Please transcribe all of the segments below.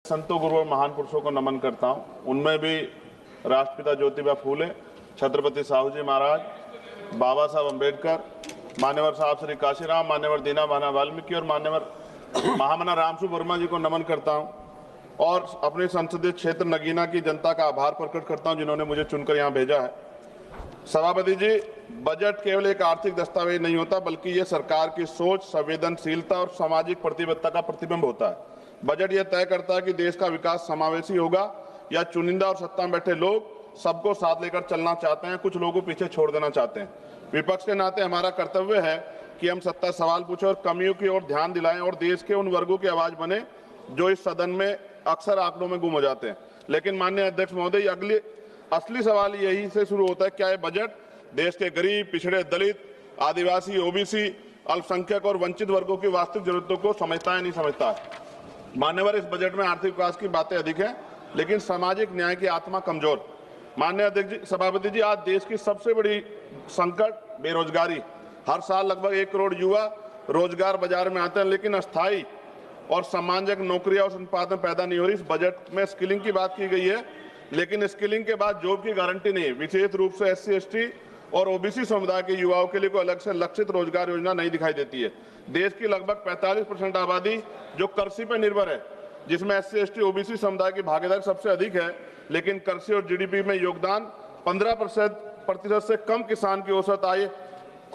संतों, गुरु और महान पुरुषों को नमन करता हूं। उनमें भी राष्ट्रपिता ज्योतिबा फूले, छत्रपति साहू जी महाराज, बाबा साहब अम्बेडकर, मान्यवर साहब श्री काशीराम, मान्यवर दीना भाना वाल्मीकि और मान्यवर महामना रामसु वर्मा जी को नमन करता हूं और अपने संसदीय क्षेत्र नगीना की जनता का आभार प्रकट करता हूं जिन्होंने मुझे चुनकर यहां भेजा है। सभापति जी, बजट केवल एक आर्थिक दस्तावेज नहीं होता, बल्कि ये सरकार की सोच, संवेदनशीलता और सामाजिक प्रतिबद्धता का प्रतिबिंब होता है। बजट यह तय करता है कि देश का विकास समावेशी होगा या चुनिंदा और सत्ता में बैठे लोग सबको साथ लेकर चलना चाहते हैं, कुछ लोगों को पीछे छोड़ देना चाहते हैं। विपक्ष के नाते हमारा कर्तव्य है कि हम सत्ता सवाल पूछे और कमियों की ओर ध्यान दिलाएं और देश के उन वर्गों की आवाज बने जो इस सदन में अक्सर आंकड़ों में गुम हो जाते हैं। लेकिन माननीय अध्यक्ष महोदय, असली सवाल यही से शुरू होता है, क्या ये बजट देश के गरीब, पिछड़े, दलित, आदिवासी, ओबीसी, अल्पसंख्यक और वंचित वर्गों की वास्तविक जरूरतों को समझता है, नहीं समझता है। मान्यवर, इस बजट में आर्थिक विकास की बातें अधिक हैं, लेकिन सामाजिक न्याय की आत्मा कमजोर। माननीय अध्यक्ष जी, सभापति जी, आज देश की सबसे बड़ी संकट बेरोजगारी। हर साल लगभग 1 करोड़ युवा रोजगार बाजार में आते हैं, लेकिन अस्थायी और सम्मानजनक नौकरियां और संपादन पैदा नहीं हो रही। इस बजट में स्किलिंग की बात की गई है, लेकिन स्किलिंग के बाद जॉब की गारंटी नहीं है। विशेष रूप से SC, ST और OBC समुदाय के युवाओं के लिए कोई अलग से लक्षित रोजगार योजना नहीं दिखाई देती है। देश की लगभग 45% आबादी जो कृषि पर निर्भर है, जिसमें SC, ST, OBC समुदाय की भागीदारी सबसे अधिक है, लेकिन कृषि और GDP में योगदान 15% से कम किसान की औसत आय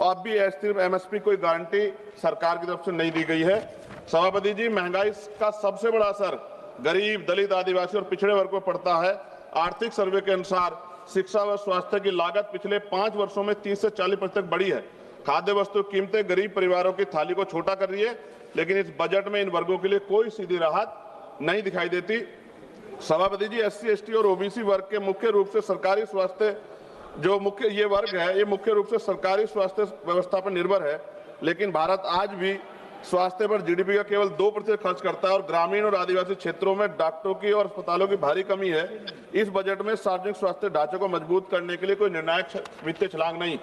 अब भी सिर्फ MSP कोई गारंटी सरकार की तरफ से नहीं दी गई है। सभापति जी, महंगाई का सबसे बड़ा असर गरीब, दलित, आदिवासी और पिछड़े वर्ग को पड़ता है। आर्थिक सर्वे के अनुसार शिक्षा व स्वास्थ्य की लागत पिछले 5 वर्षों में 30 से 40% बढ़ी है। खाद्य वस्तु कीमतें गरीब परिवारों की थाली को छोटा कर रही है, लेकिन इस बजट में इन वर्गों के लिए कोई सीधी राहत नहीं दिखाई देती। सभापति जी, SC, ST और OBC वर्ग के मुख्य रूप से सरकारी स्वास्थ्य ये वर्ग है, ये मुख्य रूप से सरकारी स्वास्थ्य व्यवस्था पर निर्भर है, लेकिन भारत आज भी स्वास्थ्य पर GDP का केवल 2% खर्च करता है और ग्रामीण और आदिवासी क्षेत्रों में डॉक्टरों की और अस्पतालों की भारी कमी है। इस बजट में सार्वजनिक स्वास्थ्य ढांचे को मजबूत करने के लिए कोई निर्णायक वित्तीय छलांग नहीं।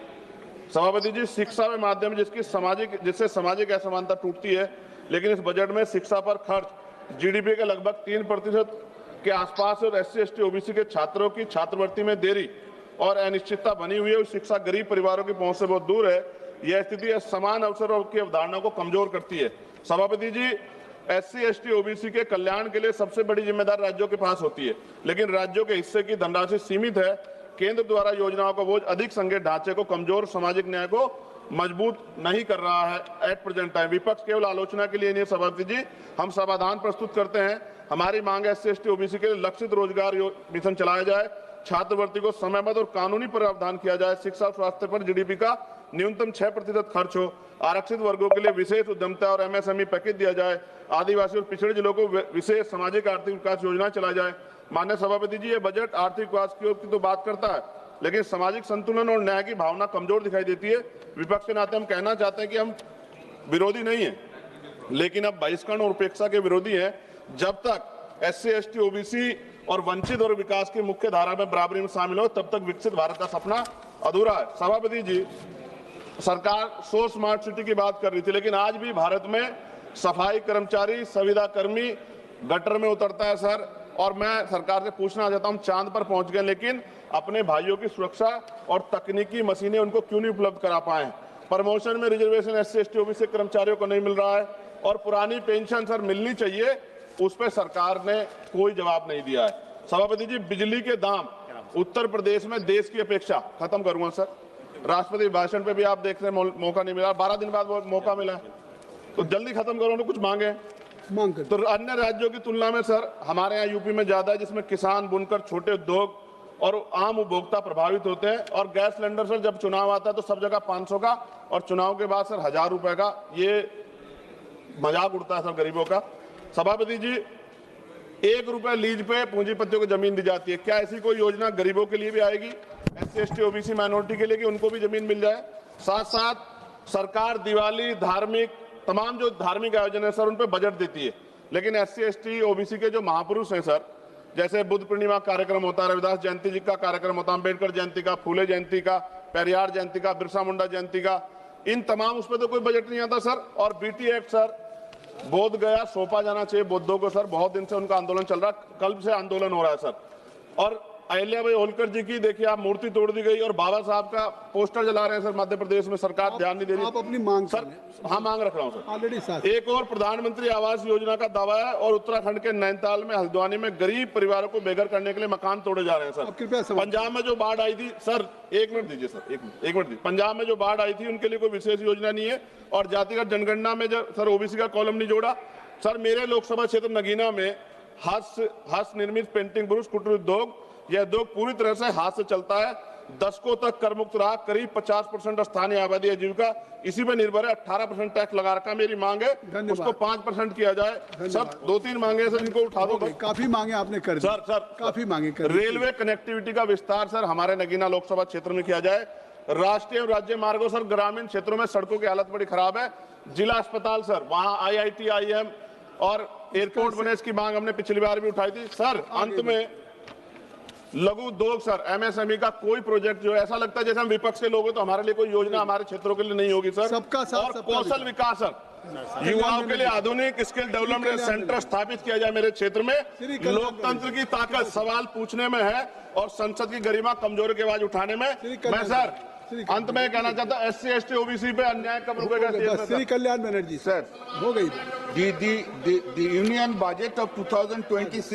सभापति जी, शिक्षा के माध्यम जिससे सामाजिक असमानता टूटती है, लेकिन इस बजट में शिक्षा पर खर्च GDP के लगभग 3% के आसपास और SC, ST, OBC के छात्रों की छात्रवृत्ति में देरी और अनिश्चितता बनी हुई है। शिक्षा गरीब परिवारों की पहुंच से बहुत दूर है। यह स्थिति समान अवसरों की अवधारणा को कमजोर करती है। सभापति जी, SC, ST, OBC के कल्याण के लिए सबसे बड़ी जिम्मेदारी राज्यों के पास होती है, लेकिन राज्यों के हिस्से की धनराशि सीमित है। केंद्र द्वारा योजनाओं का बोझ अधिक संघीय ढांचे को कमजोर, सामाजिक न्याय को मजबूत नहीं कर रहा है एट प्रेजेंट टाइम। विपक्ष केवल आलोचना के लिए नहीं। सभापति जी, हम समाधान प्रस्तुत करते हैं। हमारी मांग है SC, ST, OBC के लिए लक्षित रोजगार मिशन चलाया जाए, छात्रवृत्ति को समयबद्ध और कानूनी प्रावधान किया जाए, शिक्षा और स्वास्थ्य पर GDP का न्यूनतम 6% खर्च हो, आरक्षित वर्गों के लिए विशेष उद्यमता और MSME पैकेज दिया जाए, आदिवासी और पिछड़े जिलों को विशेष सामाजिक आर्थिक विकास योजना चलाई जाए। माननीय सभापति जी, ये बजट आर्थिक विकास की तो बात करता है, लेकिन सामाजिक संतुलन और न्याय की भावना कमजोर दिखाई देती है। विपक्ष के नाते हम कहना चाहते हैं कि हम विरोधी नहीं है, लेकिन अब बहिष्करण और उपेक्षा के विरोधी हैं। जब तक SC, ST, OBC और वंचित और विकास की मुख्य धारा में बराबरी में शामिल हो, तब तक विकसित भारत का सपना अधूरा है। सभापति जी, सरकार 100 स्मार्ट सिटी की बात कर रही थी, लेकिन आज भी भारत में सफाई कर्मचारी, संविदा कर्मी गटर में उतरता है सर। और मैं सरकार से पूछना चाहता हूं, चांद पर पहुंच गए, लेकिन अपने भाइयों की सुरक्षा और तकनीकी मशीनें उनको क्यों नहीं उपलब्ध करा पाए? प्रमोशन में रिजर्वेशन SC, ST, OBC कर्मचारियों को नहीं मिल रहा है और पुरानी पेंशन सर मिलनी चाहिए, उस पर सरकार ने कोई जवाब नहीं दिया है। सभापति जी, बिजली के दाम उत्तर प्रदेश में देश की अपेक्षा, खत्म करूंगा सर, राष्ट्रपति भाषण पे भी आप देख रहे हैं मौका नहीं मिला, 12 दिन बाद मौका मिला, तो जल्दी खत्म करो ना, कुछ मांगे तो अन्य राज्यों की तुलना में सर हमारे यहाँ यूपी में ज्यादा है, जिसमें किसान, बुनकर, छोटे उद्योग और आम उपभोक्ता प्रभावित होते हैं। और गैस सिलेंडर सर जब चुनाव आता है तो सब जगह 500 का और चुनाव के बाद सर 1000 रुपए का, ये मजाक उड़ता है सर गरीबों का। सभापति जी, 1 रुपए लीज पे पूंजीपतियों को जमीन दी जाती है, क्या ऐसी कोई योजना गरीबों के लिए भी आएगी, SC, ST, OBC माइनॉरिटी के लिए, कि उनको भी जमीन मिल जाए? साथ साथ सरकार दिवाली, तमाम जो धार्मिक आयोजन है सर, उन पे बजट देती है, लेकिन SC, ST, OBC के जो महापुरुष हैं सर, जैसे बुद्ध पूर्णिमा कार्यक्रम होता है, रविदास जयंती जी का कार्यक्रम होता है, अम्बेडकर जयंती का, फूले जयंती का, पेरियार जयंती का, बिरसा मुंडा जयंती का, इन तमाम उस पर तो कोई बजट नहीं आता सर। और BT एक्ट सर, बोध गया सौंपा जाना चाहिए बुद्धों को सर। बहुत दिन से उनका आंदोलन चल रहा, कल से आंदोलन हो रहा है सर। और अहिल्या भाई होलकर जी की देखिए आप मूर्ति तोड़ दी गई और बाबा साहब का पोस्टर जला रहे हैं सर मध्य प्रदेश में। सरकार ध्यान नहीं दे रही। आप अपनी मांग सर, हाँ मांग रख रहा हूँ सर। ऑलरेडी साथ एक और प्रधानमंत्री आवास योजना का दावा है और उत्तराखंड के नैनीताल में हल्द्वानी में गरीब परिवारों को बेघर करने के लिए मकान तोड़े जा रहे हैं आप कृपया सर। पंजाब में जो बाढ़ आई थी सर, एक मिनट दीजिए सर, एक मिनट दीजिए। पंजाब में जो बाढ़ आई थी उनके लिए कोई विशेष योजना नहीं है और जातिगत जनगणना में जो सर ओबीसी का कॉलम नहीं जोड़ा सर। मेरे लोकसभा क्षेत्र नगीना में हस्त निर्मित पेंटिंग ब्रुश कुटीर उद्योग, यह उद्योग पूरी तरह से हाथ से चलता है। दशकों तक कर मुक्त रहा। करीब 50% स्थानीय आबादी आजीविका इसी पे निर्भर है। 18% टैक्स लगा रखा। मेरी मांग है उसको 5% किया जाए सर। 2-3 मांगे सर, इनको उठा दो। काफी मांगे आपने कर दी सर काफी मांगे कर दी। रेलवे कनेक्टिविटी का विस्तार सर हमारे नगीना लोकसभा क्षेत्र में किया जाए। राष्ट्रीय और राज्य मार्गों सर, ग्रामीण क्षेत्रों में सड़कों की हालत बड़ी खराब है। जिला अस्पताल सर, वहां IIT IIM और एयरपोर्ट बने, इसकी मांग हमने पिछली बार भी उठाई थी सर। अंत में लघु उद्योग सर, MSME का कोई प्रोजेक्ट जो ऐसा लगता है जैसे हम विपक्ष के लोग हैं तो हमारे लिए कोई योजना हमारे क्षेत्रों के लिए नहीं होगी सर। सबका साथ, और सबका कौशल विकास सर, युवाओं के लिए आधुनिक स्किल डेवलपमेंट सेंटर स्थापित किया जाए मेरे क्षेत्र में। लोकतंत्र की ताकत सवाल पूछने में है और संसद की गरिमा कमजोरी की आवाज उठाने में। मैं सर अंत में कहना चाहता हूं SC ST OBC पे अन्याय कब रुकेगा? श्री कल्याण बनर्जी सर, हो गई। the union budget of 2026